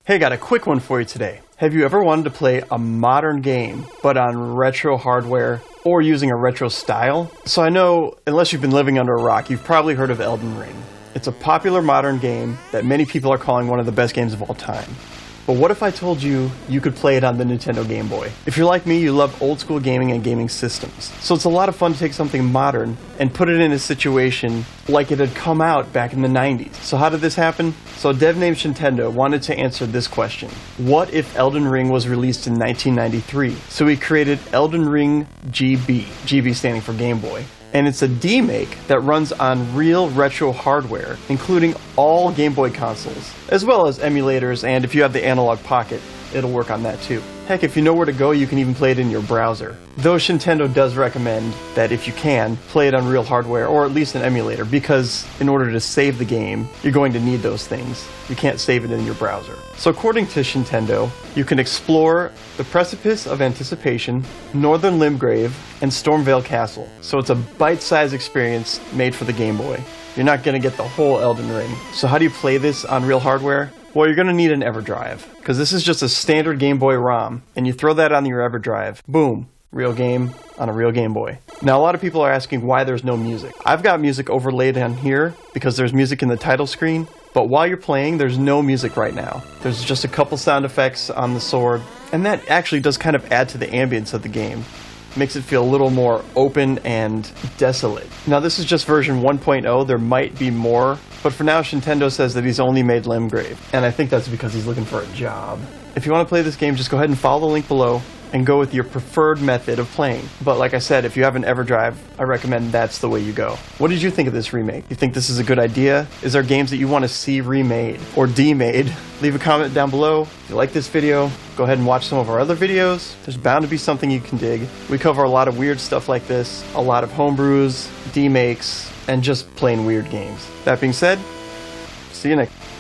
Hey, got a quick one for you today. Have you ever wanted to play a modern game, but on retro hardware, or using a retro style? So I know, unless you've been living under a rock, you've probably heard of Elden Ring. It's a popular modern game that many people are calling one of the best games of all time. But what if I told you you could play it on the Nintendo Game Boy? If you're like me, you love old school gaming and gaming systems. So it's a lot of fun to take something modern and put it in a situation like it had come out back in the 90s. So how did this happen? So a dev named Shintendo wanted to answer this question. What if Elden Ring was released in 1993? So he created Elden Ring GB, GB standing for Game Boy. And it's a demake that runs on real retro hardware, including all Game Boy consoles, as well as emulators, and if you have the Analogue Pocket, it'll work on that too. Heck, if you know where to go, you can even play it in your browser. Though Shintendo does recommend that if you can, play it on real hardware, or at least an emulator, because in order to save the game, you're going to need those things. You can't save it in your browser. So according to Shintendo, you can explore the Precipice of Anticipation, Northern Limgrave, and Stormvale Castle. So it's a bite-sized experience made for the Game Boy. You're not going to get the whole Elden Ring. So how do you play this on real hardware? Well, you're going to need an EverDrive, because this is just a standard Game Boy ROM, and you throw that on your EverDrive. Boom. Real game on a real Game Boy. Now, a lot of people are asking why there's no music. I've got music overlaid on here because there's music in the title screen, but while you're playing, there's no music right now. There's just a couple sound effects on the sword, and that actually does kind of add to the ambience of the game. Makes it feel a little more open and desolate. Now, this is just version 1.0. There might be more, but for now, Shintendo says that he's only made Limgrave, and I think that's because he's looking for a job. If you want to play this game, just go ahead and follow the link below and go with your preferred method of playing. But like I said, if you have an EverDrive, I recommend that's the way you go. What did you think of this remake? You think this is a good idea? Is there games that you want to see remade or demade? Leave a comment down below. If you like this video, go ahead and watch some of our other videos. There's bound to be something you can dig. We cover a lot of weird stuff like this, a lot of homebrews, demakes, and just plain weird games. That being said, see you next time.